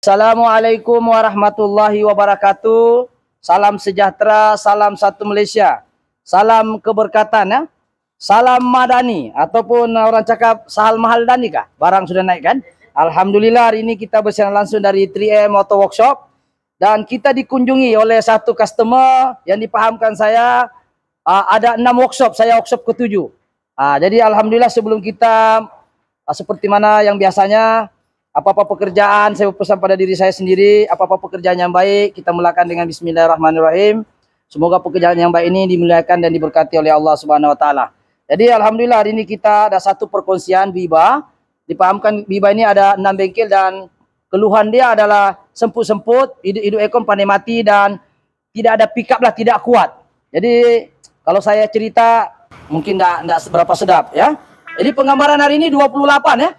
Assalamualaikum warahmatullahi wabarakatuh. Salam sejahtera, salam satu Malaysia. Salam keberkatan ya. Salam madani ataupun orang cakap sahal mahal dani kah? Barang sudah naik kan? Alhamdulillah hari ini kita bersiaran langsung dari 3M Auto Workshop dan kita dikunjungi oleh satu customer yang dipahamkan saya ada 6 workshop, saya workshop ke-7. Jadi alhamdulillah sebelum kita seperti mana yang biasanya apa-apa pekerjaan saya berpesan pada diri saya sendiri, apa-apa pekerjaan yang baik kita mulakan dengan bismillahirrahmanirrahim. Semoga pekerjaan yang baik ini dimuliakan dan diberkati oleh Allah Subhanahu wa taala. Jadi alhamdulillah hari ini kita ada satu perkongsian Biba. Dipahamkan Biba ini ada 6 bengkel dan keluhan dia adalah semput-semput, hidup ekor pandai mati dan tidak ada pick up lah, tidak kuat. Jadi kalau saya cerita mungkin tidak seberapa sedap ya. Jadi penggambaran hari ini 28 ya.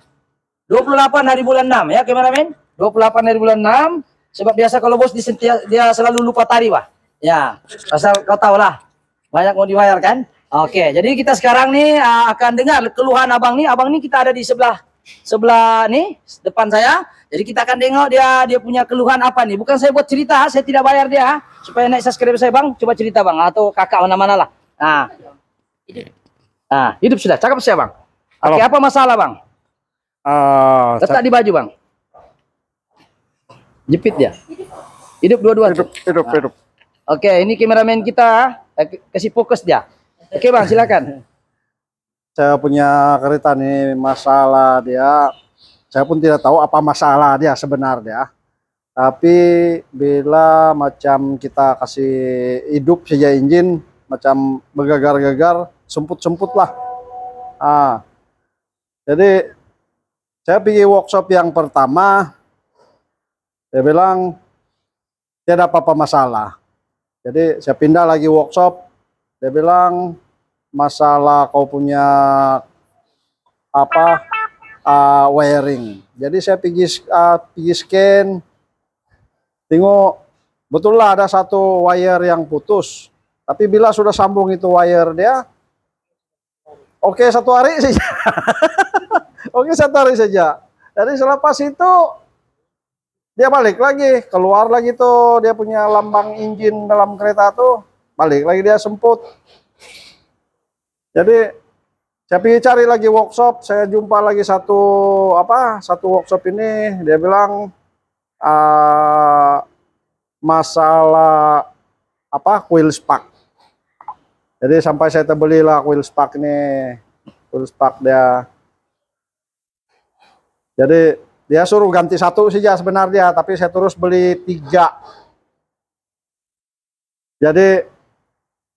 28 hari bulan 6 ya kameramen. 28 hari bulan 6. Sebab biasa kalau bos dia selalu lupa tarikh Pak. Ya, asal kau tahu lah. Banyak mau dibayar kan? Oke, jadi kita sekarang nih akan dengar keluhan abang nih. Abang nih kita ada di sebelah nih depan saya. Jadi kita akan tengok dia punya keluhan apa nih. Bukan saya buat cerita, saya tidak bayar dia. Supaya naik subscribe saya Bang, coba cerita Bang atau kakak mana-mana lah. Hidup sudah. Cakap saya Bang. Oke, apa masalah Bang? Letak di baju Bang. Jepit dia. Hidup dua-dua. Hidup. Oke, ini kameramen kita kasih fokus dia. Oke Bang, silakan. Saya punya kereta nih masalah dia. Saya pun tidak tahu apa masalah dia sebenarnya. Tapi bila macam kita kasih hidup saja engine macam bergegar-gegar, semput-semput lah. Jadi saya pergi workshop yang pertama, dia bilang tidak apa-apa masalah. Jadi saya pindah lagi workshop, dia bilang masalah kau punya apa wiring. Jadi saya pergi scan, tengok betul lah ada satu wire yang putus. Tapi bila sudah sambung itu wire dia, oke satu hari saja. Oke, saya tarik saja. Jadi selepas itu dia balik lagi, keluar lagi tuh dia punya lambang engine dalam kereta tuh, balik lagi dia semput. Jadi saya pergi cari lagi workshop, saya jumpa lagi satu workshop ini, dia bilang masalah coil spark. Jadi sampai saya terbelilah coil spark ini, coil spark dia. Jadi dia suruh ganti satu saja sebenarnya, tapi saya terus beli 3. Jadi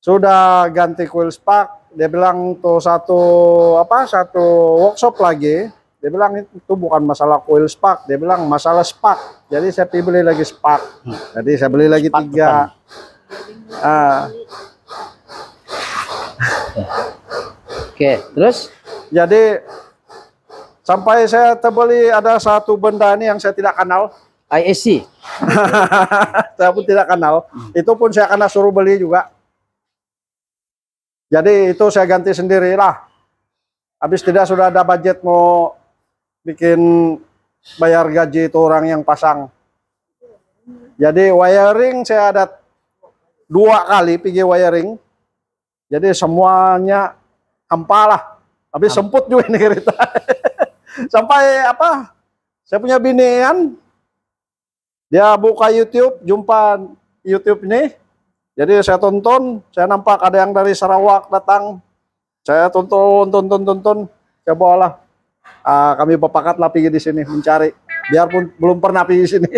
sudah ganti coil spark, dia bilang tuh satu workshop lagi, dia bilang itu bukan masalah coil spark, dia bilang masalah spark. Jadi saya beli lagi spark. Jadi saya beli lagi 3. Oke, terus? Jadi sampai saya terbeli ada satu benda ini yang saya tidak kenal. ISC. Saya pun tidak kenal. Itu pun saya kena suruh beli juga. Jadi itu saya ganti sendirilah. Habis tidak sudah ada budget mau bikin bayar gaji itu orang yang pasang. Jadi wiring saya ada 2 kali pergi wiring. Jadi semuanya hampa lah. Habis semput juga ini kereta. Sampai saya punya binian, dia buka YouTube, jumpa YouTube ini, jadi saya tonton, saya nampak ada yang dari Sarawak datang, saya tonton, saya bawalah, kami berpakat lah pergi di sini mencari, biarpun belum pernah pergi sini.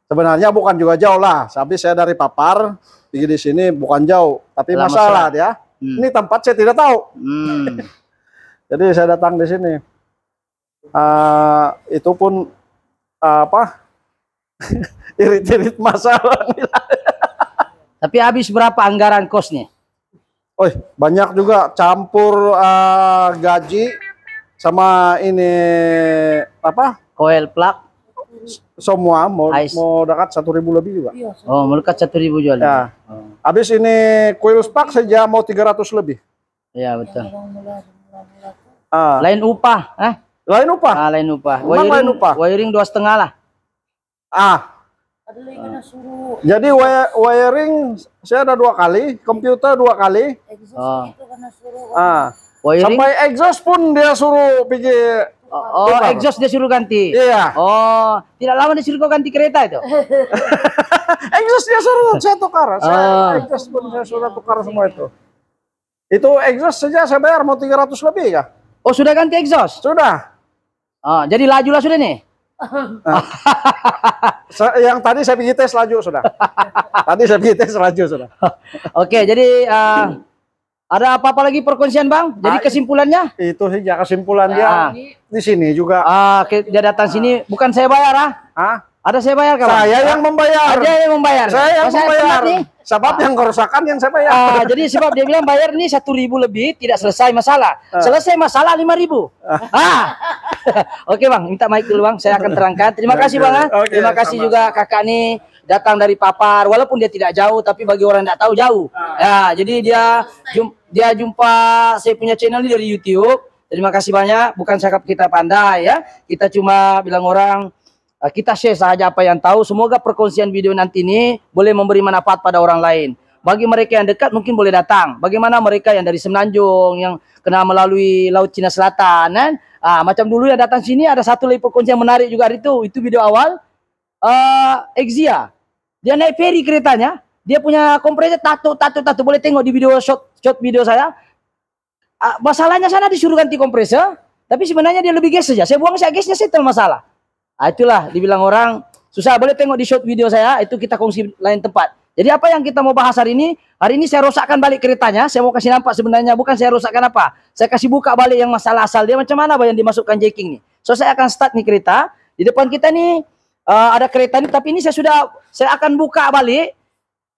Sebenarnya bukan juga jauh lah, habis saya dari Papar pergi di sini bukan jauh, tapi masalah dia, ini tempat saya tidak tahu. Jadi saya datang di sini, itu pun irit-irit masalah. Tapi habis berapa anggaran kosnya? Oh banyak juga, campur gaji sama ini coil plug. Semua mau dekat 1.000 lebih juga. Oh, mau dekat 1.000 jual. Ya. Habis ini coil spark saja mau 300 lebih. Iya betul. Lain upah, Lain upah. Lain upah. Memang lain upah. Wiring 2,5 lah. Ada lagi kena suruh. Jadi wiring saya ada 2 kali, komputer 2 kali. Exhaust itu kena suruh. Wiring. Sampai exhaust pun dia suruh pergi. Exhaust dia suruh ganti. Iya. Tidak lama dia suruh kau ganti kereta itu. Exhaust dia suruh saya tukar. Exhaust pun saya sudah tukar semua itu. Itu exhaust saja saya bayar mau 300 lebih ya. Oh, sudah ganti exhaust? Sudah. Jadi laju lah sudah nih. Yang tadi saya pergi tes laju sudah. Tadi saya pergi tes laju sudah. Oke, jadi ada apa-apa lagi perkongsian Bang? Jadi kesimpulannya? Itu sih kesimpulan dia di sini juga. Dia datang sini bukan saya bayar Ada saya bayar kawan? Saya yang membayar. Ada yang membayar. Saya yang membayar. Sebab yang kerusakan yang saya bayar. Jadi sebab dia bilang bayar ini 1.000 lebih tidak selesai masalah. Selesai masalah 5.000. Oke Bang, minta mic dulu Bang. Saya akan terangkan. Terima kasih Bang. Terima kasih juga kakak nih datang dari Papar. Walaupun dia tidak jauh, tapi bagi orang yang tidak tahu jauh. Ya, jadi dia jumpa saya punya channel ini dari YouTube. Terima kasih banyak. Bukan cakap kita pandai ya. Kita cuma bilang orang. Kita share saja apa yang tahu. Semoga perkongsian video nanti ini boleh memberi manfaat pada orang lain. Bagi mereka yang dekat mungkin boleh datang. Bagaimana mereka yang dari Semenanjung, yang kena melalui Laut Cina Selatan, kan? Macam dulu yang datang sini ada satu lagi perkongsian menarik juga itu video awal. Exia, dia naik ferry keretanya, dia punya kompresor tato. Boleh tengok di video shot video saya. Masalahnya sana disuruh ganti kompresor, tapi sebenarnya dia lebih gas saja. Saya buang saya gasnya settle masalah. Itulah dibilang orang susah. Boleh tengok di short video saya, itu kita kongsi lain tempat. Jadi apa yang kita mau bahas hari ini saya rosakkan balik keretanya. Saya mau kasih nampak sebenarnya bukan saya rosakkan apa. Saya kasih buka balik yang masalah asal dia macam mana yang dimasukkan jacking nih. So saya akan start nih kereta. Di depan kita nih ada kereta nih, tapi ini saya akan buka balik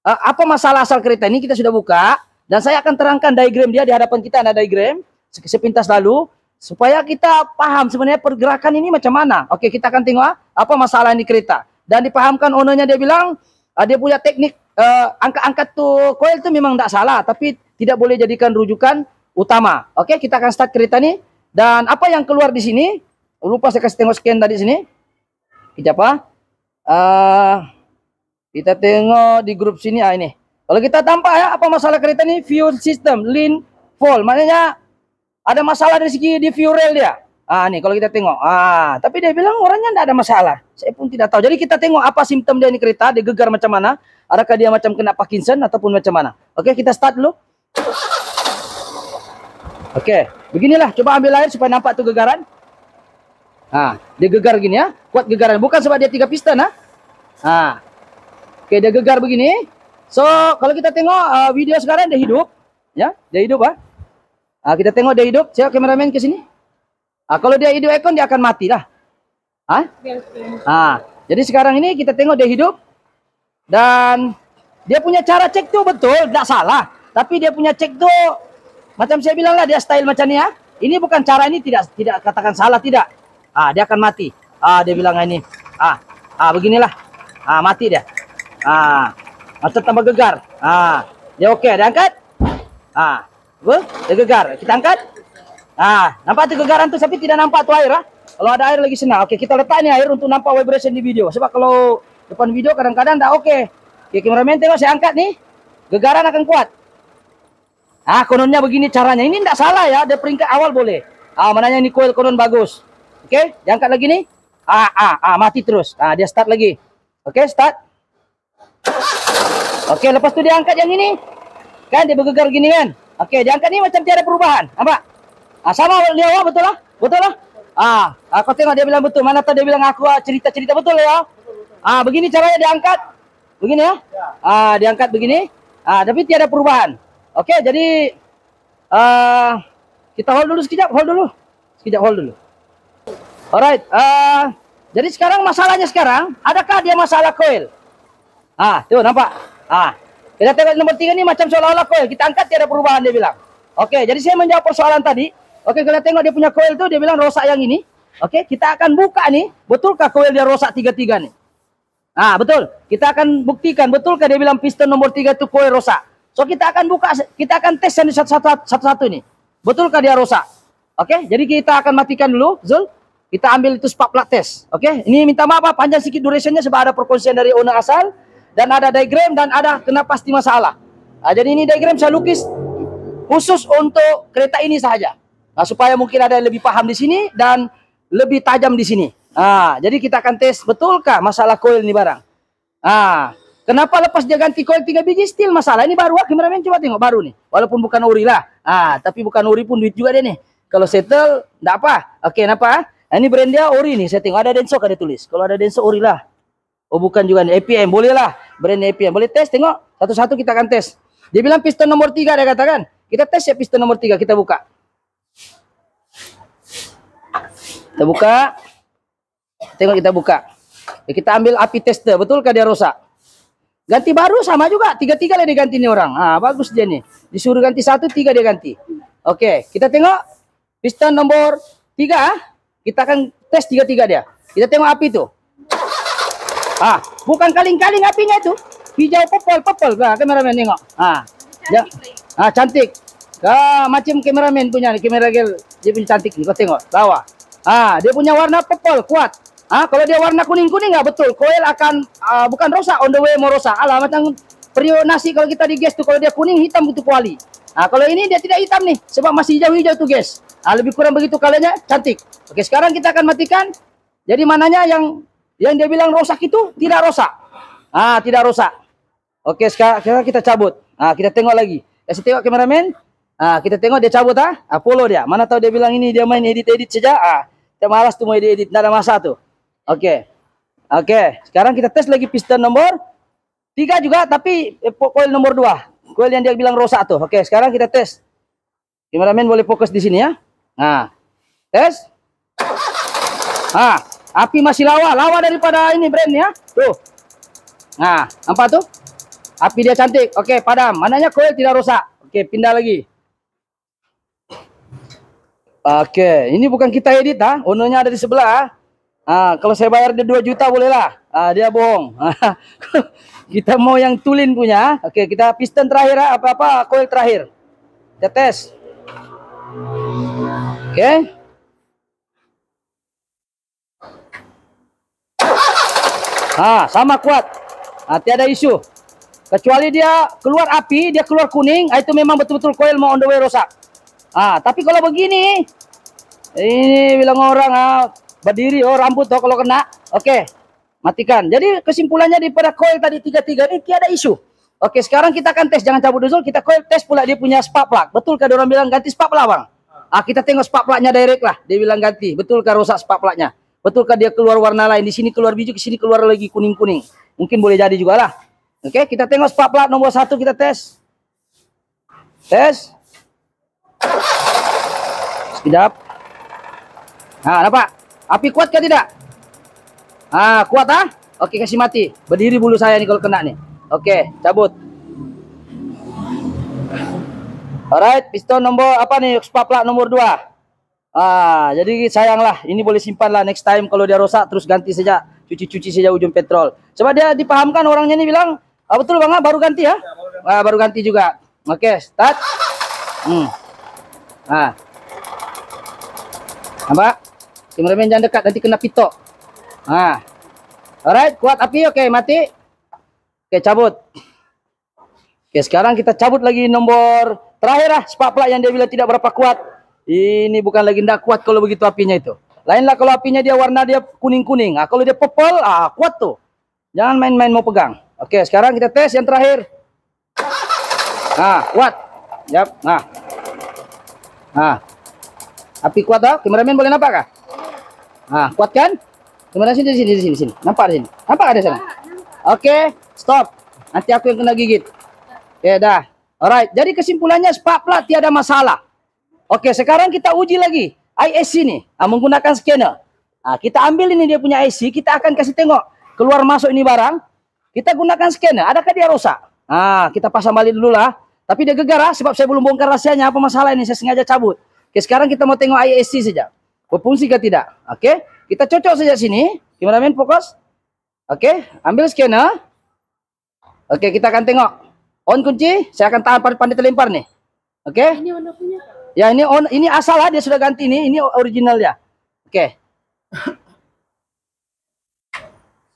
apa masalah asal kereta ini kita sudah buka, dan saya akan terangkan diagram dia. Di hadapan kita ada diagram sepintas lalu, supaya kita paham sebenarnya pergerakan ini macam mana. Oke, kita akan tengok apa masalah ini kereta. Dan dipahamkan ownernya, dia bilang dia punya teknik angkat-angkat tuh coil itu memang tidak salah, tapi tidak boleh jadikan rujukan utama. Oke, kita akan start kereta nih. Dan apa yang keluar di sini, lupa saya kasih tengok scan tadi sini. Kita apa? Kita tengok di grup sini ini. Kalau kita tampak ya, apa masalah kereta ini? Fuel system, lean, fall. Maknanya ada masalah dari segi di fuel rail dia. Nih kalau kita tengok. Tapi dia bilang orangnya tidak ada masalah. Saya pun tidak tahu. Jadi kita tengok apa simptom dia ini kereta, dia gegar macam mana. Adakah dia macam kena Parkinson ataupun macam mana. Oke, kita start dulu. Oke, beginilah. Coba ambil air supaya nampak tuh gegaran. Dia gegar gini ya. Kuat gegaran. Bukan sebab dia 3 piston. Oke, dia gegar begini. So, kalau kita tengok video sekarang dia hidup. Ya, dia hidup kita tengok dia hidup. Siap kameramen ke sini. Kalau dia hidup aircon dia akan mati lah. Jadi sekarang ini kita tengok dia hidup. Dan dia punya cara cek tuh betul, tidak salah. Tapi dia punya cek tuh macam saya bilang lah, dia style macam ni ya. Ini bukan cara ini, tidak katakan salah, tidak. Dia akan mati. Dia bilang ini. Beginilah. Mati dia. Macam tambah gegar. Dia okey, dia angkat. Dia gegar. Kita angkat. Nampak tu gegaran tu, tapi tidak nampak tu air. Kalau ada air lagi senang. Okey, kita letak ni air untuk nampak vibration di video. Sebab kalau depan video kadang-kadang tak okey. Okey, kameramen tengok saya angkat ni. Gegaran akan kuat. Kononnya begini caranya. Ini tidak salah ya. Dia peringkat awal boleh. Mananya ini coil konon bagus. Okey, diangkat lagi ni. Mati terus. Dia start lagi. Okey, start. Okey, lepas tu dia angkat yang ini. Kan dia bergegar gini kan. Okey, dia angkat ni macam tiada perubahan. Nampak? Sama dia awak, betul lah? Betul lah? Kau tengok dia bilang betul. Mana tahu dia bilang aku cerita-cerita betul ya? Begini caranya dia angkat. Begini ya? Dia angkat begini. Tapi tiada perubahan. Okey, jadi kita hold dulu sekejap, hold dulu. Alright. Jadi sekarang masalahnya sekarang, adakah dia masalah coil? Tuh nampak. Kita tengok nomor 3 ni macam seolah-olah coil. Kita angkat tiada perubahan dia bilang. Okey, jadi saya menjawab persoalan tadi. Okey, kalau tengok dia punya coil tu, dia bilang rosak yang ini. Okey, kita akan buka ni, betulkah coil dia rosak 3-3 ni? Betul. Kita akan buktikan betulkah dia bilang piston nomor 3 tu coil rosak. So kita akan buka, kita akan tes yang satu-satu ni. Betulkah dia rosak? Okey, jadi kita akan matikan dulu, Zul. kita ambil itu spark plug test. Oke, ini minta maaf panjang sedikit durationnya sebab ada perkongsian dari owner asal dan ada diagram dan ada kena pasti masalah. Jadi ini diagram saya lukis khusus untuk kereta ini saja. Supaya mungkin ada yang lebih paham di sini dan lebih tajam di sini. Jadi kita akan tes betulkah masalah coil ini barang. Kenapa lepas dia ganti coil 3 biji still masalah? Ini baru, kameramen coba tengok baru nih. Walaupun bukan ori lah. Tapi bukan ori pun duit juga dia nih. Kalau settle enggak apa. Oke, kenapa? Ini brand dia ori nih, saya tengok ada Denso ada tulis. Kalau ada Denso ori lah. Oh bukan juga nih, APM boleh lah. Brand APM boleh tes, tengok satu-satu kita akan tes. Dia bilang piston nomor 3 dia katakan. Kita tes ya piston nomor 3, kita buka. Kita buka. Tengok kita buka. Kita ambil api tester, betulkah dia rosak? Ganti baru sama juga, 3-3 lah dia ganti nih orang. Bagus dia nih. Disuruh ganti 1, 3 dia ganti. Oke, kita tengok piston nomor 3. Kita akan tes 3-3 dia. Kita tengok api tuh. Bukan kaling-kaling apinya itu. Hijau purple. Kameramen tengok. Cantik. Macam kameramen punya nih, kamera gel. Dia punya cantik nih, kau tengok bawah. Dia punya warna purple kuat. Kalau dia warna kuning-kuning nggak betul. Coil akan bukan rosak, on the way mau rosak. Macam periuk nasi kalau kita di gas tuh, kalau dia kuning hitam itu kuali. Kalau ini dia tidak hitam nih, sebab masih hijau-hijau tuh gas. Lebih kurang begitu kalanya, cantik. Oke, sekarang kita akan matikan. Jadi mananya yang dia bilang rosak itu tidak rosak. Tidak rosak. Oke, sekarang kita cabut. Kita tengok lagi. Kasih tengok kameramen. Kita tengok dia cabut follow dia. Mana tahu dia bilang ini dia main edit saja. Kita malas tuh mau edit, tidak ada masa tuh. Oke. Sekarang kita tes lagi piston nomor 3 juga, tapi coil nomor 2. Coil yang dia bilang rosak tuh. Oke, sekarang kita tes. Kameramen boleh fokus di sini ya. Tes. Api masih lawa daripada ini brand ya. Tuh. Nampak tuh? Api dia cantik. Oke, padam. Mananya coil tidak rusak. Oke, pindah lagi. Oke, ini bukan kita edit ownernya ada di sebelah. Kalau saya bayar dia 2 juta boleh lah. Dia bohong. Kita mau yang tulin punya. Oke, kita piston terakhir apa coil terakhir. Kita tes. Oke. Sama kuat. Tiada isu. Kecuali dia keluar api, dia keluar kuning, itu memang betul-betul coil mau on the way rosak. Tapi kalau begini, ini bilang orang berdiri, rambut kalau kena. Oke, matikan. Jadi kesimpulannya daripada coil tadi 3-3 ini tiada isu. Oke, sekarang kita akan tes, jangan cabut dulu, kita coil tes pula dia punya spark plug. Betulkah dia orang bilang ganti spark plug, Bang? Kita tengok spark plugnya direct lah. Dia bilang ganti. Betulkah rosak spark plugnya? Betulkah dia keluar warna lain? Di sini keluar biru, di sini keluar lagi kuning-kuning. Mungkin boleh jadi juga lah. Oke, kita tengok spark plug nomor 1, kita tes. Tes. Sekejap. Nampak? Api kuat ke tidak? Kuat Oke, kasih mati. Berdiri bulu saya nih kalau kena nih. Oke, cabut. Alright, piston nomor apa nih? Spark plug nomor 2. Jadi sayanglah, ini boleh simpan lah next time kalau dia rosak terus ganti saja, cuci-cuci saja ujung petrol. Coba dia dipahamkan orangnya ini bilang, betul Bang, baru ganti ya? Baru ganti juga. Oke, start. Nampak? Kameramen jangan dekat nanti kena pitok. Alright, kuat api, oke, mati. Oke, cabut. Oke, sekarang kita cabut lagi nomor terakhir spark plug yang dia bilang tidak berapa kuat. Ini bukan lagi tidak kuat kalau begitu apinya itu. Lainlah kalau apinya dia warna dia kuning-kuning. Kalau dia purple, kuat tuh. Jangan main-main mau pegang. Oke, sekarang kita tes yang terakhir. Kuat. Yap. Api kuat kameramen boleh nampak kah? Kuat kan? Kameramen sini. Nampak di sini. Nampak ada sana? Oke, stop. Nanti aku yang kena gigit. Oke, dah. Alright, jadi kesimpulannya spark plug tiada masalah. Oke, sekarang kita uji lagi ISC nih, menggunakan scanner. Kita ambil ini dia punya IC, kita akan kasih tengok keluar masuk ini barang. Kita gunakan scanner, adakah dia rusak? Kita pasang balik dulu lah. Tapi dia gegar sebab saya belum bongkar rahasianya apa masalah ini, saya sengaja cabut. Oke, sekarang kita mau tengok ISC saja. Berfungsi ke tidak? Oke, kita cocok saja sini. Kameramen fokus. Oke, ambil scanner. Oke, kita akan tengok. On kunci, saya akan tahan pandai terlempar nih. Oke. Ini on punya. Ya ini asal dia sudah ganti ini original ya. Oke.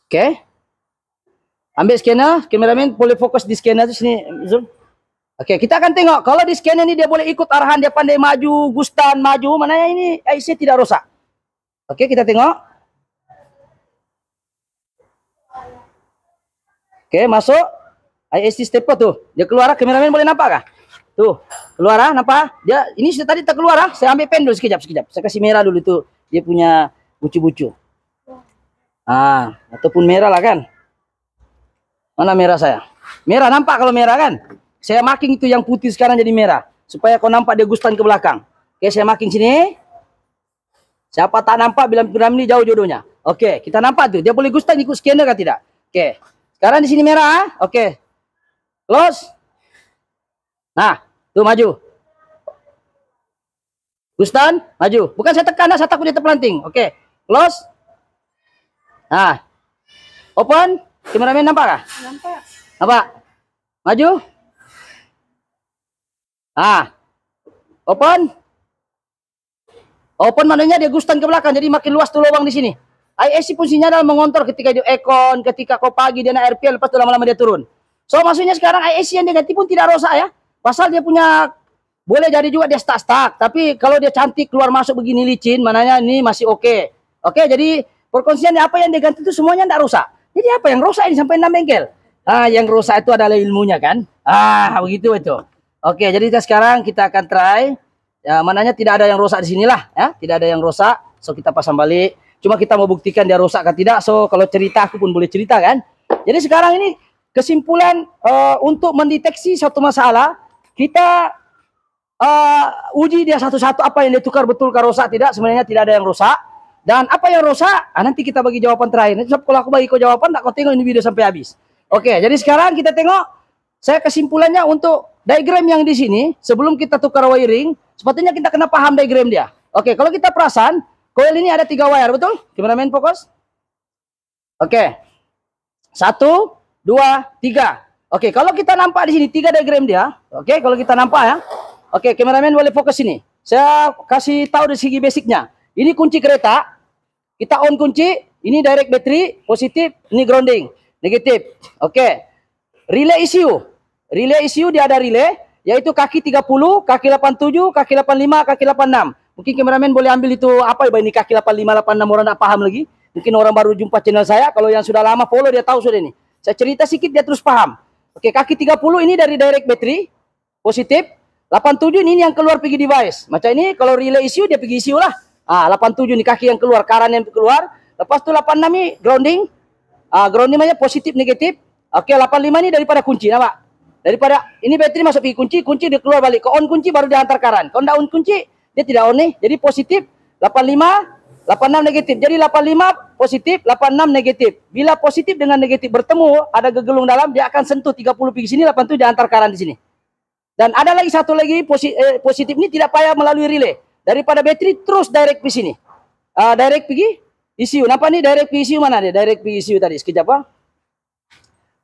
Oke. Ambil scanner, kameramen boleh fokus di scanner itu sini, zoom. Oke, kita akan tengok kalau di scanner ini dia boleh ikut arahan, dia pandai maju, gustan maju, mana ini IC tidak rusak. Oke, kita tengok. Oke, masuk IC stepper tuh. Dia keluar, kameramen boleh nampak kah? Tuh, keluar, nampak? Dia ini sudah tadi tak keluar. Saya ambil pen dulu sekejap. Saya kasih merah dulu tuh. Dia punya bucu-bucu. Ah, ataupun merah lah kan? Mana merah saya? Merah nampak kalau merah kan? Saya marking itu yang putih sekarang jadi merah. Supaya kau nampak dia gustan ke belakang. Oke, saya marking sini. Siapa tak nampak bila piramid jauh jodohnya. Oke, kita nampak tuh. Dia boleh gustan ikut scanner kan tidak? Oke. Sekarang di sini merah. Oke. Close. Nah, tuh maju. Gustan, maju. Bukan saya tekan, saya takut dia terpelanting. Oke. Close. Nah. Open. Kameramen nampak kah? Nampak. Nampak? Maju. Ah, open. Open maknanya dia gustan ke belakang, jadi makin luas tuh lubang di sini. ISC fungsinya adalah mengontrol ketika dia ekon, ketika kau pagi dia naik RPL, lepas itu lama-lama dia turun. So maksudnya sekarang ISC yang negatif pun tidak rusak ya. Pasal dia punya, boleh jadi juga dia stuck. Tapi kalau dia cantik keluar masuk begini licin, maknanya ini masih oke. Oke, jadi perkongsian apa yang diganti itu semuanya tidak rusak. Jadi apa yang rusak ini sampai 6 bengkel? Ah, yang rusak itu adalah ilmunya kan? Ah, begitu itu. Oke, jadi sekarang kita akan try. Ya, mananya tidak ada yang rusak di sinilah, ya. Tidak ada yang rusak. So kita pasang balik. Cuma kita mau buktikan dia rusak atau tidak. So kalau cerita aku pun boleh cerita kan. Jadi sekarang ini kesimpulan untuk mendeteksi satu masalah, kita uji dia satu-satu apa yang dia tukar betul ke rusak tidak. Sebenarnya tidak ada yang rusak. Dan apa yang rusak, nanti kita bagi jawaban terakhir. Nanti kalau aku bagi kau jawaban, tak kau tengok ini video sampai habis. Oke, jadi sekarang kita tengok. Saya kesimpulannya untuk diagram yang di sini, sebelum kita tukar wiring, sepatutnya kita kena paham diagram dia. Oke, kalau kita perasan, coil ini ada 3 wire, betul? Kameramen fokus. Oke. 1, 2, 3. Oke, kalau kita nampak di sini 3 diagram dia. Oke, kalau kita nampak ya. Oke, kameramen boleh fokus sini. Saya kasih tahu dari segi basicnya. Ini kunci kereta. Kita on kunci, ini direct battery, positif, ini grounding, negatif. Oke. Relay ECU. Relay ECU dia ada relay, yaitu kaki 30, kaki 87, kaki 85, kaki 86. Mungkin kameramen boleh ambil itu apa ini kaki 85, 86 orang tak paham lagi. Mungkin orang baru jumpa channel saya, kalau yang sudah lama follow dia tahu sudah ini. Saya cerita sedikit dia terus paham. Oke, kaki 30 ini dari direct battery, positif. 87 ini yang keluar pergi device. Macam ini kalau relay ECU dia pergi ECU lah. 87 ini kaki yang keluar, karan yang keluar. Lepas tu 86 ini grounding. Grounding namanya positif negatif. Oke, 85 ini daripada kunci, nampak? Daripada ini bateri masuk pergi kunci dia keluar balik. Ke on kunci baru dia hantar karan. Kalau tidak on kunci, dia tidak on nih. Jadi positif 85, 86 negatif. Jadi 85 positif, 86 negatif. Bila positif dengan negatif bertemu, ada gegelung dalam, dia akan sentuh 30 pergi sini, 87 dia hantar karan di sini. Dan ada lagi satu lagi positif ini tidak payah melalui relay. Daripada bateri terus direct pergi sini. Direct pergi ECU. Nampak nih direct pergi ECU mana dia? Direct pergi ECU tadi. Sekejap apa?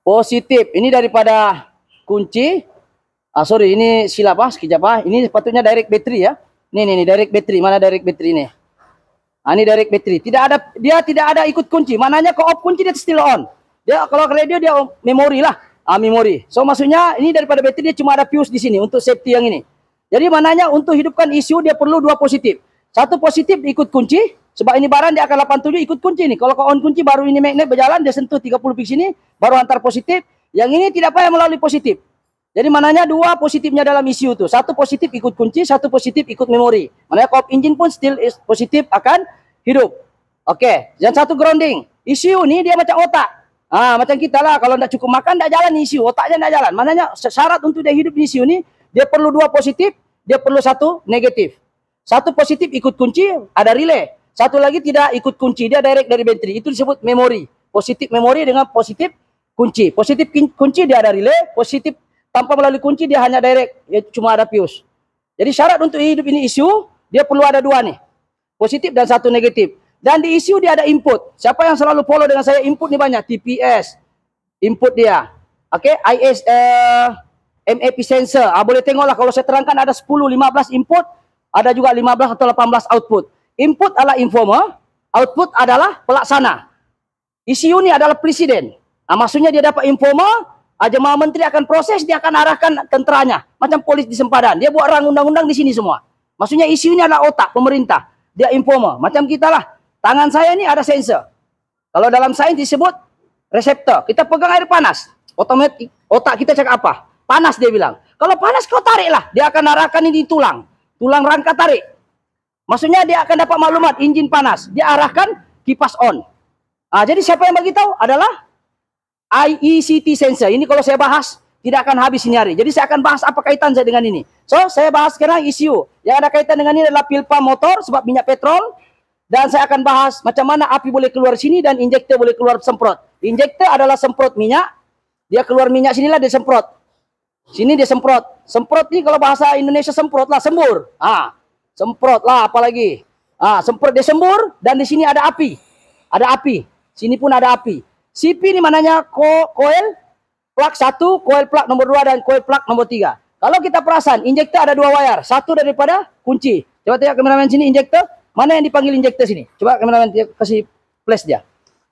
Positif. Ini daripada kunci, sorry ini silap sekejap ini sepatutnya direct battery ya. Nih direct battery, mana direct battery ini? Ini direct battery. Dia tidak ada ikut kunci. Maknanya kalau off kunci dia still on. Dia kalau radio dia memori lah, memori. So maksudnya ini daripada battery dia cuma ada fuse di sini untuk safety yang ini. Jadi maknanya untuk hidupkan ECU dia perlu 2 positif. 1 positif ikut kunci, sebab ini barang dia akan 87 ikut kunci nih. Kalau kau on kunci baru ini magnet berjalan dia sentuh 30 di sini, baru antar positif. Yang ini tidak payah melalui positif. Jadi mananya 2 positifnya dalam ECU itu. 1 positif ikut kunci, 1 positif ikut memori. Maknanya kalau engine pun still is positif akan hidup. Oke, yang 1 grounding. ECU ini dia macam otak. Macam kita lah, kalau tidak cukup makan tidak jalan ECU, otaknya tidak jalan. Maknanya syarat untuk dia hidup di ECU ini, dia perlu 2 positif, dia perlu 1 negatif. 1 positif ikut kunci, ada relay. 1 lagi tidak ikut kunci, dia direct dari bateri. Itu disebut memori. Positif memori dengan positif kunci. Positif kunci dia ada relay, positif tanpa melalui kunci dia hanya direct, yaitu cuma ada fuse. Jadi syarat untuk hidup ini ECU, dia perlu ada 2 nih. Positif dan 1 negatif. Dan di ECU dia ada input. Siapa yang selalu follow dengan saya, input nih banyak. TPS, input dia. Oke, IS, MAP sensor. Boleh tengoklah kalau saya terangkan ada 10, 15 input, ada juga 15 atau 18 output. Input adalah informer, output adalah pelaksana. ECU ini adalah presiden. Nah, maksudnya dia dapat informa, jemaah menteri akan proses, dia akan arahkan tenteranya. Macam polis di sempadan. Dia buat rang undang-undang di sini semua. Maksudnya ECU ini adalah otak pemerintah. Dia informa. Macam kita lah. Tangan saya ini ada sensor. Kalau dalam sains disebut reseptor. Kita pegang air panas. Otomatis otak kita cakap apa? Panas dia bilang. Kalau panas kau tarik lah. Dia akan arahkan ini tulang. Tulang rangka tarik. Maksudnya dia akan dapat maklumat injin panas. Dia arahkan kipas on. Jadi siapa yang bagi tahu adalah IECT sensor. Ini kalau saya bahas tidak akan habis ini hari. Jadi saya akan bahas apa kaitan saya dengan ini. So saya bahas sekarang ECU. Yang ada kaitan dengan ini adalah pipa motor sebab minyak petrol. Dan saya akan bahas macam mana api boleh keluar sini dan injektor boleh keluar semprot. Injektor adalah semprot minyak. Dia keluar minyak sinilah dia semprot. Sini dia semprot. Semprot ini kalau bahasa Indonesia semprot lah, sembur. Semprot lah apalagi. Semprot dia sembur dan di sini ada api. Ada api. Sini pun ada api. CP ini mananya coil plug 1, coil plug nomor 2 dan coil plug nomor 3. Kalau kita perasan, injektor ada 2 wire. Satu daripada kunci. Coba tengok kameramen sini injektor. Mana yang dipanggil injektor sini? Coba kameramen kasih flash dia.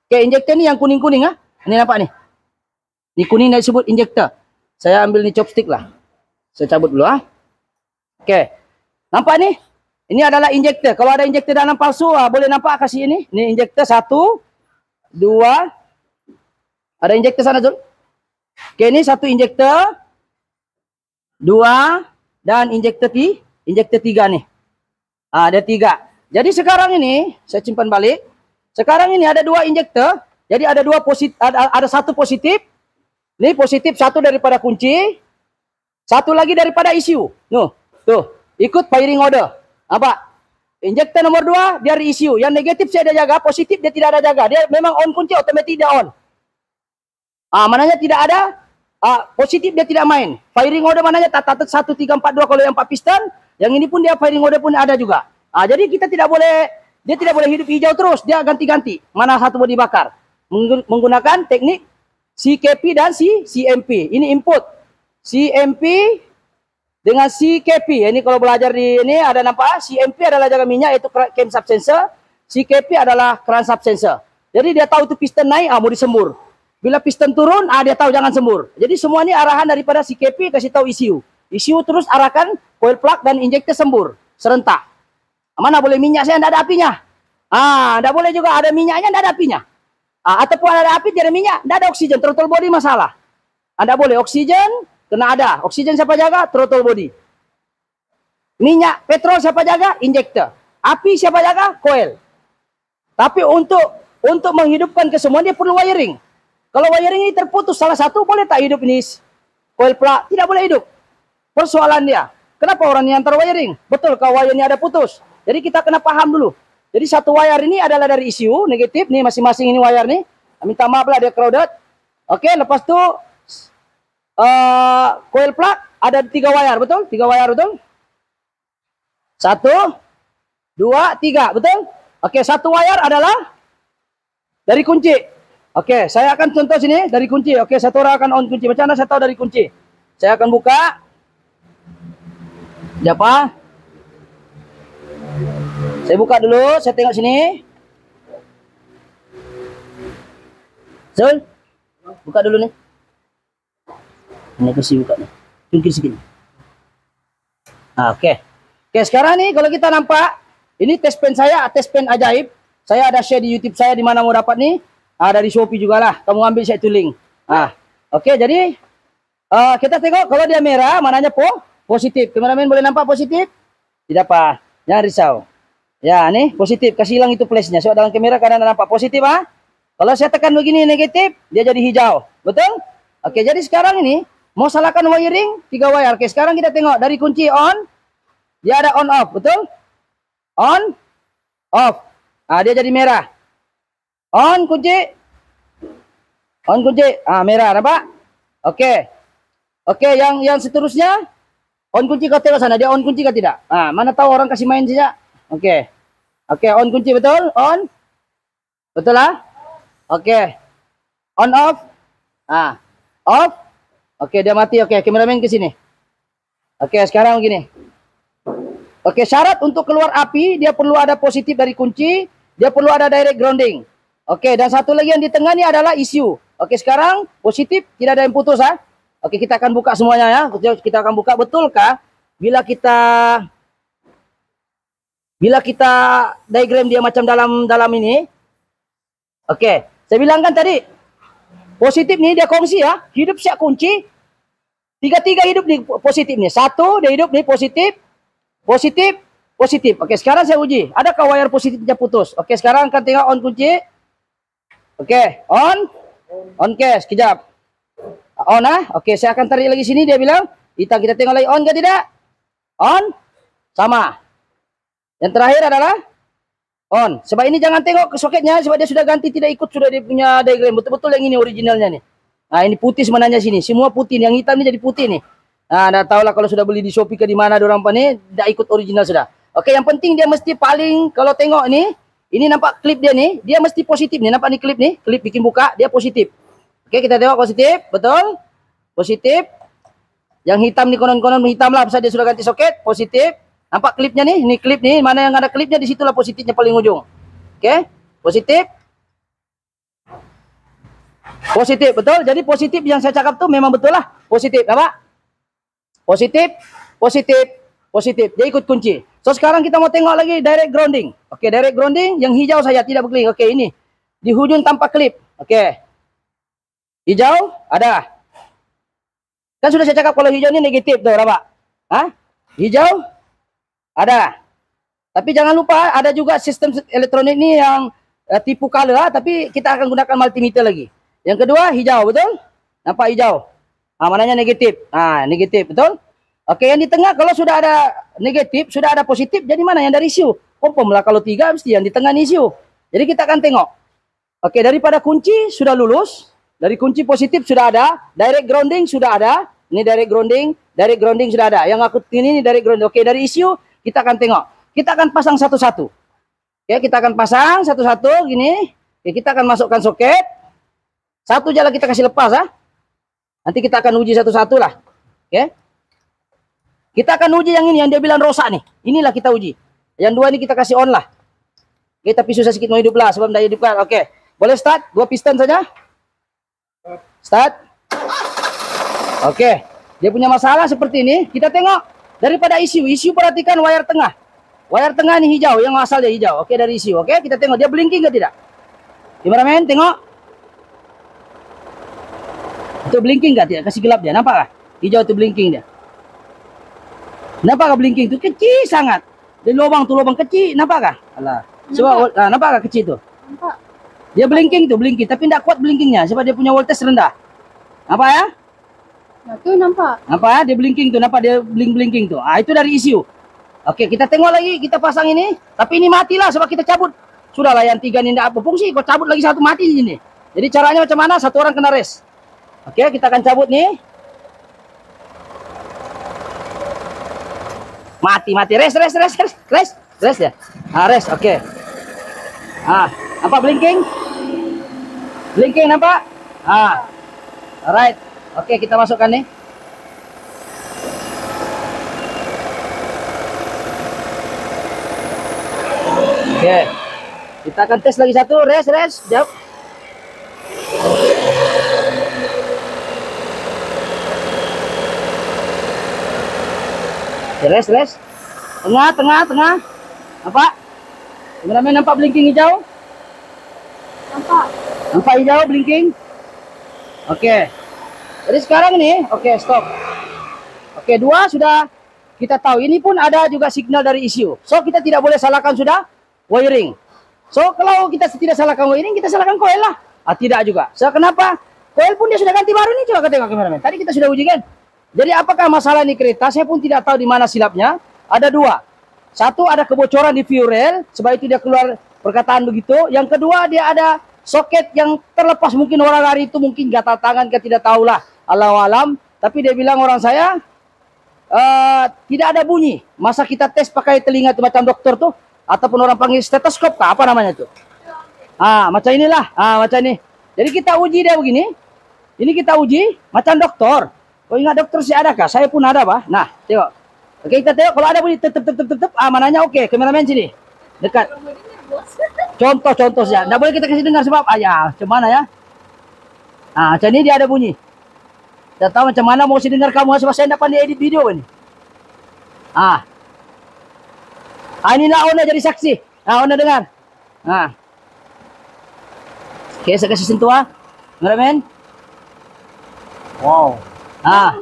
Oke, injektor ini yang kuning-kuning Ini nampak nih. Ini kuning disebut injektor. Saya ambil nih chopstick lah. Saya cabut dulu Oke. Nampak nih? Ini adalah injektor. Kalau ada injektor dalam palsu, boleh nampak kasih ini. Ini injektor 1, 2. Ada injektor sana, Zul. Oke, ini satu injektor, 2, dan injektor 3 nih. Ada 3. Jadi sekarang ini, saya simpan balik. Sekarang ini ada 2 injektor. Jadi ada 2 positif, ada 1 positif. Ini positif 1 daripada kunci. 1 lagi daripada ECU. Tuh, ikut firing order. Apa? Injektor nomor 2 dari ECU. Yang negatif saya ada jaga, positif dia tidak ada jaga. Dia memang on kunci, otomatis dia on. Mananya tidak ada, positif dia tidak main. Firing order mananya tak 1, 3, 4, 2 kalau yang 4 piston. Yang ini pun dia firing order pun ada juga. Jadi kita tidak boleh, dia tidak boleh hidup hijau terus. Dia ganti-ganti. Mana satu mau dibakar. Menggunakan teknik CKP dan CMP. Ini input. CMP dengan CKP. Ini kalau belajar di ini ada nampak. CMP adalah jaga minyak, yaitu cam sub sensor. CKP adalah crankshaft sensor. Jadi dia tahu itu piston naik, mau disembur. Bila piston turun, dia tahu jangan sembur. Jadi semua ini arahan daripada CKP kasih tahu ECU. ECU terus arahkan coil plug dan injektor sembur. Serentak. Mana boleh minyak saya tidak ada apinya. Tidak boleh juga ada minyaknya tidak ada apinya. Ataupun ada api tidak ada minyak, tidak ada oksigen, throttle body masalah. Tidak boleh oksigen, kena ada. Oksigen siapa jaga? Throttle body. Minyak, petrol siapa jaga? Injektor. Api siapa jaga? Coil. Tapi untuk menghidupkan kesemua dia perlu wiring. Kalau wiring ini terputus salah satu, boleh tak hidup ini coil plug? Tidak boleh hidup. Persoalan dia. Kenapa orang ini antar wiring? Betul kalau wire-nya ada putus. Jadi kita kena paham dulu. Jadi satu wire ini adalah dari ECU, negatif. Nih masing-masing ini wire nih. Minta maaf lah dia crowded. Oke, lepas tu coil plug ada 3 wire, betul? 3 wire, betul? 1, 2, 3, betul? Oke, 1 wire adalah dari kunci. Oke, saya akan contoh sini dari kunci. Oke, satu orang akan on kunci. Macam mana saya tahu dari kunci? Saya akan buka. Siapa? Saya buka dulu, saya tengok sini. Zul, buka dulu nih. Ini kasih buka nih. Tunggu sedikit. Oke. Oke, sekarang nih kalau kita nampak, ini test pen saya, test pen ajaib. Saya ada share di YouTube saya, di mana mau dapat nih. Dari Shopee juga lah. Kamu ambil saya itu link. Oke, jadi kita tengok kalau dia merah, mananya positif. Kameramen boleh nampak positif? Tidak apa. Jangan risau. Ya, nih positif. Kasih hilang itu flashnya. So dalam kamera kadang nampak positif Kalau saya tekan begini negatif, dia jadi hijau. Betul? Oke, jadi sekarang ini mau salahkan wiring 3 wire. Oke, sekarang kita tengok dari kunci on, dia ada on off, betul? On, off. Dia jadi merah. On kunci. On kunci. Merah, nampak? Oke. Oke, yang seterusnya on kunci kau tengok sana, dia on kunci kah tidak? Mana tahu orang kasih main saja. Oke. Oke, on kunci betul? On. Betul lah? Oke. On off. Off. Oke, dia mati. Oke, kameramen ke sini. Oke, sekarang begini. Oke, syarat untuk keluar api dia perlu ada positif dari kunci, dia perlu ada direct grounding. Oke, dan satu lagi yang di tengah ini adalah ECU. Oke, sekarang positif, tidak ada yang putus ha. Oke, kita akan buka semuanya ya. Kita akan buka, betulkah bila kita diagram dia macam dalam ini. Oke, saya bilang kan tadi positif nih dia kongsi ya, hidup siap kunci. Tiga hidup di positif nih. Satu dia hidup nih positif, positif, positif. Oke, sekarang saya uji. Adakah wire positifnya putus? Oke, sekarang akan tengok on kunci. Oke, on case, kejap. On ah. Oke, saya akan tarik lagi sini, dia bilang. Kita tengok lagi on ke tidak? On. Sama. Yang terakhir adalah on. Sebab ini jangan tengok ke soketnya, sebab dia sudah ganti, tidak ikut sudah dia punya diagram. Betul-betul yang ini originalnya nih. Nah, ini putih sebenarnya sini. Semua putih, yang hitam ini jadi putih nih. Nah, dah tahu lah kalau sudah beli di Shopee ke di mana dorang apa nih, dah ikut original sudah. Oke, yang penting dia mesti paling, kalau tengok ini nampak klip dia nih, dia mesti positif nih. Nampak nih, klip bikin buka, dia positif. Oke, kita tengok positif, betul? Positif. Yang hitam nih konon-konon hitam lah, pasal dia sudah ganti soket, positif. Nampak klipnya nih, ini klip nih, mana yang ada klipnya di situlah positifnya paling ujung. Oke, positif. Positif, betul. Jadi positif yang saya cakap tuh memang betul lah, positif, apa? Positif, positif, positif. Dia ikut kunci. So sekarang kita mau tengok lagi direct grounding. Oke, direct grounding yang hijau saja, tidak berkeliling. Oke, ini di hujung tanpa klip. Oke, hijau ada. Kan sudah saya cakap kalau hijau ini negatif tuh, Pak. Hah? Hijau ada. Tapi jangan lupa ada juga sistem elektronik ini yang tipu color, tapi kita akan gunakan multimeter lagi. Yang kedua hijau, betul? Nampak hijau. Ah, mananya negatif. Ah, negatif, betul? Oke, yang di tengah kalau sudah ada negatif, sudah ada positif, jadi mana yang dari ECU? Confirm lah kalau 3 mesti yang di tengah ini ECU. Jadi kita akan tengok. Oke, daripada kunci sudah lulus, dari kunci positif sudah ada, direct grounding sudah ada. Ini direct grounding sudah ada. Yang aku ini direct grounding. Oke, dari ECU kita akan tengok. Kita akan pasang satu-satu. Oke, kita akan pasang satu-satu gini. Oke, kita akan masukkan soket. Satu jalan kita kasih lepas ah. Nanti kita akan uji satu-satu lah. Oke. Kita akan uji yang ini yang dia bilang rosak nih. Inilah kita uji. Yang dua ini kita kasih on lah. Oke, tapi susah sedikit mau hidup lah sebelum dah hidupkan. Oke. Boleh start? 2 piston saja. Start. Oke. Dia punya masalah seperti ini. Kita tengok daripada ECU. ECU perhatikan wire tengah. Wire tengah ini hijau, yang asal dia hijau. Oke, dari ECU. Oke, kita tengok dia blinking ke tidak? Kameramen, tengok. Itu blinking nggak tidak? Kasih gelap dia, nampak kah? Hijau itu blinking dia. Nampak kah blinking itu? Kecil sangat. Di lubang tuh lubang kecil, nampak kah? Alah. Sebab nampak kah kecil itu? Nampak. Dia blinking tuh, blinking, tapi tidak kuat blinkingnya sebab dia punya voltage rendah. Nampak ya? Nah, tuh nampak. Nampak ya? Dia blinking tuh, nampak dia blinking tuh. Ah, itu dari ECU. Oke, kita tengok lagi, kita pasang ini. Tapi ini matilah sebab kita cabut. Sudahlah yang 3 ini tidak berfungsi, kau cabut lagi satu mati di sini. Jadi caranya macam mana? Satu orang kena rest. Oke, kita akan cabut nih. Mati. Rest ya. Ah, rest. Oke. Ah, nampak blinking? Blinking nampak? Ah. Alright. Oke, kita masukkan nih. Oke. Kita akan tes lagi satu. Rest. Jauh. Rest. Tengah. Nampak? Kameramen nampak blinking hijau? Nampak hijau blinking? Oke. Jadi sekarang ini, oke, stop. Oke, 2 sudah kita tahu. Ini pun ada juga signal dari ECU. So, kita tidak boleh salahkan sudah wiring. So, kalau kita tidak salahkan wiring, kita salahkan coil lah. Ah, tidak juga. So, kenapa? Coil pun dia sudah ganti baru nih. Coba tengok kameramen. Tadi kita sudah uji kan? Jadi apakah masalah ini kereta? Saya pun tidak tahu di mana silapnya. Ada 2. Satu, ada kebocoran di fuel rail, sebab itu dia keluar perkataan begitu. Yang kedua, dia ada soket yang terlepas. Mungkin orang hari itu mungkin gatal tangan, kita tidak tahulah. Allahu alam. Tapi dia bilang orang saya tidak ada bunyi. Masa kita tes pakai telinga itu macam dokter tuh, ataupun orang panggil stetoskop kah? Apa namanya tuh? Ah, macam inilah. Ah, macam ini. Jadi kita uji dia begini. Ini kita uji macam dokter. Oh, ingat dokter sih ada kah? Saya pun ada, Pak. Nah, tengok. Oke, kita tengok kalau ada bunyi tetep. Ah, mananya oke. Kameramen sini. Dekat. Contoh saja. Nggak boleh kita kasih dengar sebab ayah, macam mana ya? Nah, macam ini dia ada bunyi. Tidak tahu macam mana mau dengar kamu sebab saya tidak pandai edit video ini. Ini nak Ona jadi saksi. Ona dengar. Oke, saya kasih sentuh kameramen. Wow.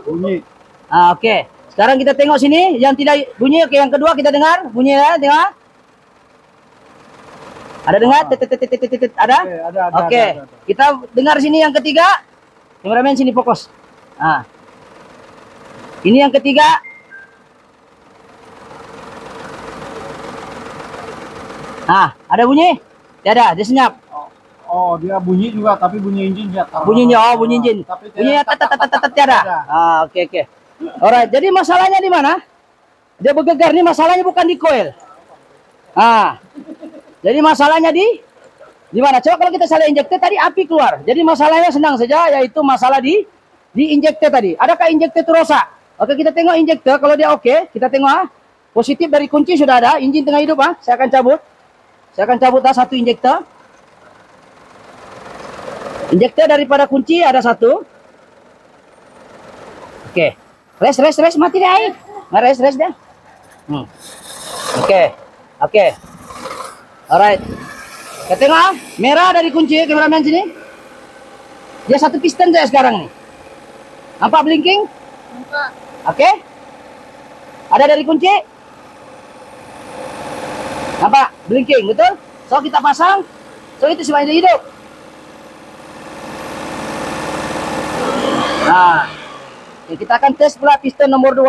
Bunyi. Oke. Sekarang kita tengok sini yang tidak bunyi. Oke, yang kedua kita dengar bunyi ya, tengok. Ada dengar? Ada? Ada. Oke. Kita dengar sini yang ketiga. Kameramen sini fokus. Ini yang ketiga. Ada bunyi? Tidak ada, dia senyap. Oh, dia bunyi juga, tapi bunyi engine ya. Bunyinya, bunyi engine. Bunyinya tiada. Oke. Alright, jadi masalahnya di mana? Dia bergegar nih, masalahnya bukan di coil. Jadi masalahnya di mana? Coba kalau kita salah injektor tadi api keluar. Jadi masalahnya senang saja, yaitu masalah di injektor tadi. Adakah injektor itu rusak? Oke, kita tengok injektor. Kalau dia oke, kita tengok positif dari kunci sudah ada. Engine tengah hidup Saya akan cabut. Satu injektor. Injektor daripada kunci ada satu. Oke. Rest, mati deh air. Rest deh. Oke. Alright. Kita tengok merah dari kunci, kameramen sini. Dia satu piston saya sekarang nih. Nampak blinking? Nampak. Oke. Ada dari kunci? Nampak blinking, betul? So kita pasang. So itu semuanya hidup. Oke, kita akan tes pula piston nomor 2.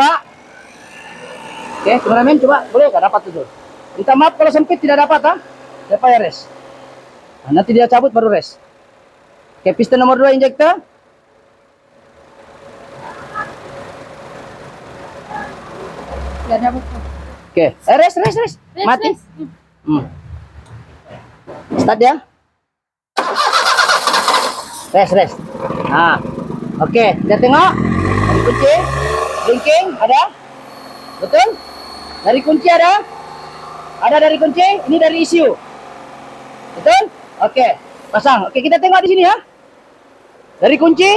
Oke, kameramen coba, boleh nggak dapat itu? Minta maaf kalau sempit tidak dapat Dia payah rest. Nanti dia cabut baru rest. Oke, piston nomor 2 injektor. Tidak dapat. Oke, rest. Mati. Start dia. Rest. Oke, kita tengok. Dari kunci, blinking, ada? Betul? Dari kunci ada? Ada dari kunci, ini dari ECU. Betul? Oke, pasang. Oke, kita tengok di sini ya. Dari kunci,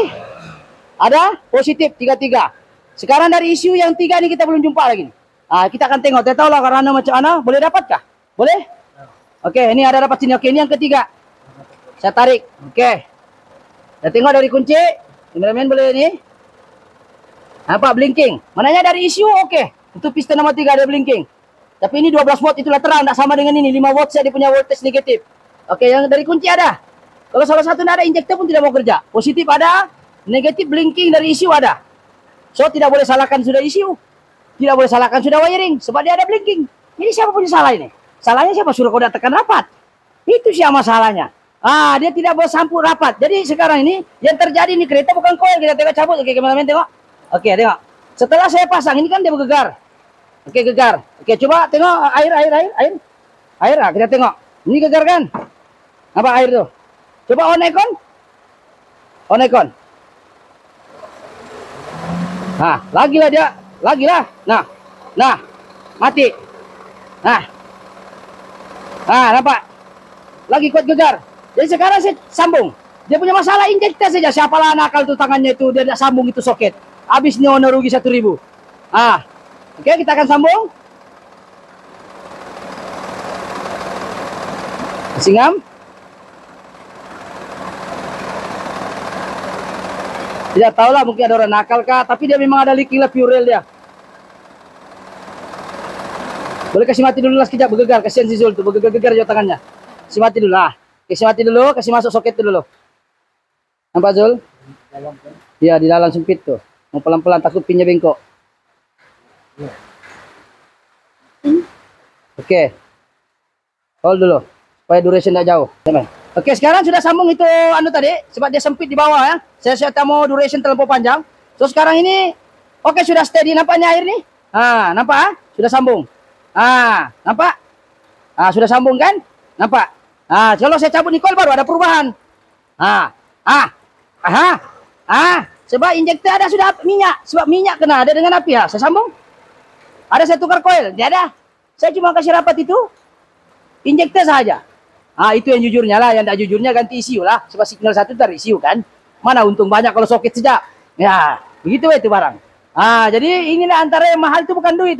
ada positif 33. Sekarang dari ECU yang 3 ini kita belum jumpa lagi. Kita akan tengok. Saya tahu lah karena macam mana. Boleh dapatkah? Boleh? Oke, ini ada dapat sini. Oke, ini yang ketiga. Saya tarik. Oke. Kita tengok dari kunci. Kameramen boleh ini. Nampak blinking. Mananya dari ECU oke. Itu piston nomor 3 ada blinking. Tapi ini 12 volt itulah terang. Tak sama dengan ini. 5 volt saya dia punya voltage negatif. Oke, yang dari kunci ada. Kalau salah satu tidak ada, injektor pun tidak mau kerja. Positif ada. Negatif blinking dari ECU ada. So tidak boleh salahkan sudah ECU. Tidak boleh salahkan sudah wiring. Sebab dia ada blinking. Ini siapa punya salah ini? Salahnya siapa? Suruh kau tekan rapat. Itu siapa masalahnya. Dia tidak boleh sampul rapat. Jadi sekarang ini yang terjadi ini kereta bukan coil. Kita tengok cabut. Oke, kameramen tengok. Oke, tengok. Setelah saya pasang ini kan dia bergegar. Oke, gegar. Oke, coba tengok air. Kita tengok. Ini gegar kan? Apa air tuh? Coba on icon. Lagilah dia. Lagilah. Nah. Mati. Nampak? Lagi kuat gegar. Jadi sekarang saya sambung. Dia punya masalah injektor saja. Siapalah nakal tuh tangannya itu. Dia tidak sambung itu soket. Habis ini owner rugi 1.000. Oke, kita akan sambung. Singam. Tidak tahu lah, mungkin ada orang nakal kah. Tapi dia memang ada leaking lah pure dia. Boleh kasih mati dulu lah sekejap, bergegar. Kasihan si Zul tuh, bergegar-gegar jauh tangannya. Kasih mati dulu lah. Kasih mati dulu, kasih masuk soket dulu. Nampak Zul? Iya, di dalam sempit tuh. Mau pelan-pelan, takut pinnya bengkok. Oke. Hold dulu. Supaya duration tidak jauh. Oke, sekarang sudah sambung itu tadi. Sebab dia sempit di bawah ya. Saya tak mau duration terlalu panjang. So sekarang ini, oke sudah steady. Nampaknya air nih? Nampak? Sudah sambung. Nampak? Sudah sambung kan? Nampak? Kalau saya cabut Nicole baru ada perubahan. Sebab injektor ada sudah minyak. Sebab minyak kena ada dengan api. Saya sambung. Ada saya tukar coil. Tidak ada. Saya cuma kasih rapat itu. injektor saja. Itu yang jujurnya lah, yang tidak jujurnya ganti ECU lah. Sebab signal satu ntar ECU kan. Mana untung banyak kalau soket saja. Ya, begitu itu barang. Jadi inilah antara yang mahal itu bukan duit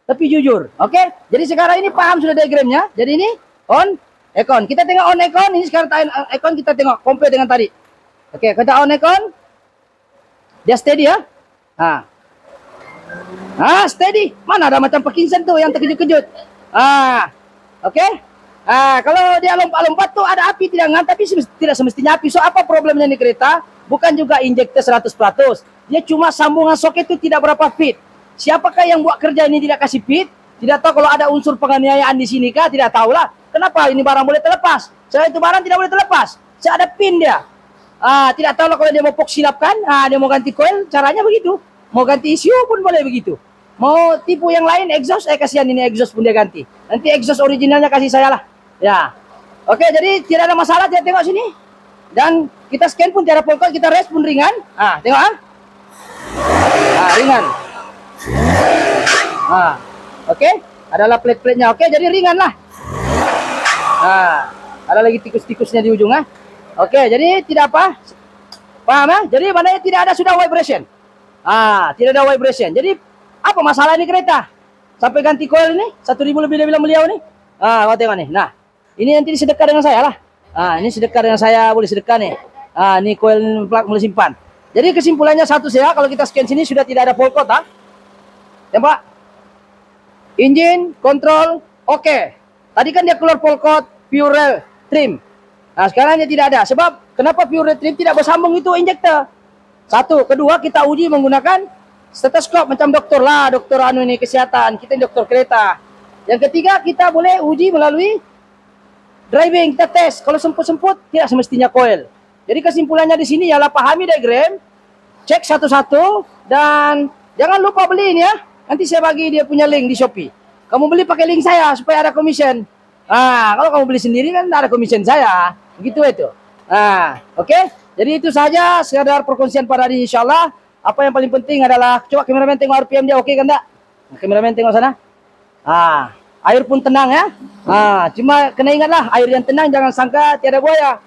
tapi jujur. Oke. Jadi sekarang ini paham sudah diagramnya. Jadi ini on, Econ. Kita tengok on Econ, ini sekarang Econ kita tengok compare dengan tadi. Oke, kita on Econ. Dia steady ya. Steady. Mana ada macam Parkinson tuh yang terkejut-kejut. Oke. Kalau dia lompat-lompat tuh ada api tidak tapi tidak semestinya api. So apa problemnya nih kereta? Bukan juga injektor 100%. Dia cuma sambungan soket itu tidak berapa fit. Siapakah yang buat kerja ini tidak kasih fit? Tidak tahu kalau ada unsur penganiayaan di sini kah? Tidak tahulah. Kenapa ini barang boleh terlepas? Saya itu barang tidak boleh terlepas. Saya ada pin dia. Tidak tahu lah kalau dia mau pok silapkan. Dia mau ganti coil, caranya begitu. Mau ganti ECU pun boleh begitu. Mau tipu yang lain, exhaust, kasihan ini exhaust pun dia ganti. Nanti exhaust originalnya kasih saya lah. Ya. Oke, jadi tidak ada masalah. Kita tengok sini. Dan kita scan pun tiada polkot, kita rest pun ringan. Tengok ringan. Oke. Adalah plate-platenya. Oke, jadi ringan lah. Ada lagi tikus-tikusnya di ujung. Oke, jadi tidak apa. Paham ya? Jadi maknanya tidak ada sudah vibration. Tidak ada vibration. Jadi apa masalah ini kereta? Sampai ganti coil ini 1.000 lebih dia bilang beliau nih. Kau tengok nih. Nah, ini nanti disedekah dengan saya lah. Ini sedekah dengan saya, boleh sedekah nih. Ini coil plug boleh simpan. Jadi kesimpulannya satu saya, kalau kita scan sini sudah tidak ada polkot. Tembak. Engine, kontrol, oke. Tadi kan dia keluar polkot, pure rail, trim. Sekarang dia tidak ada. Sebab kenapa pure rail trim tidak bersambung itu injektor? Satu. Kedua, kita uji menggunakan stetoskop macam dokter lah. Dokter ini kesehatan. Kita dokter kereta. Yang ketiga, kita boleh uji melalui driving. Kita tes. Kalau semput-semput, tidak semestinya coil. Jadi kesimpulannya di sini ialah pahami diagram, cek satu-satu, dan jangan lupa beli ini ya. Nanti saya bagi dia punya link di Shopee. Kamu beli pakai link saya supaya ada commission. Kalau kamu beli sendiri kan tidak ada commission saya. Begitu itu. Oke. Jadi itu saja sekadar perkongsian pada hari ini insyaallah. Apa yang paling penting adalah coba kameramen tengok RPM dia oke kan tak? Kameramen tengok sana. Air pun tenang ya. Cuma kena ingatlah air yang tenang jangan sangka tiada buaya.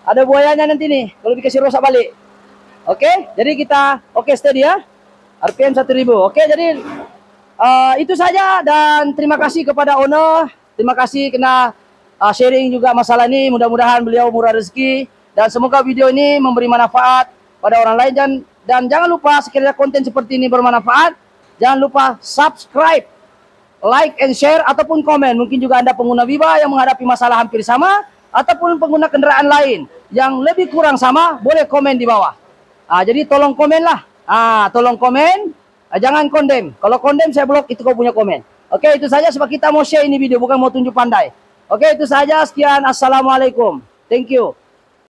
Ada buayanya nanti nih kalau dikasih rosak balik. Oke, jadi kita steady ya. RPM 1000. Oke, jadi itu saja dan terima kasih kepada owner. Terima kasih kena sharing juga masalah ini. Mudah-mudahan beliau murah rezeki dan semoga video ini memberi manfaat pada orang lain dan jangan lupa sekiranya konten seperti ini bermanfaat, jangan lupa subscribe, like and share ataupun komen. Mungkin juga Anda pengguna Viva yang menghadapi masalah hampir sama ataupun pengguna kendaraan lain yang lebih kurang sama, boleh komen di bawah. Jadi tolong komen lah. Tolong komen, jangan kondem. Kalau kondem saya blok, itu kau punya komen. Oke, itu saja sebab kita mau share ini video, bukan mau tunjuk pandai. Oke, itu saja. Sekian. Assalamualaikum. Thank you.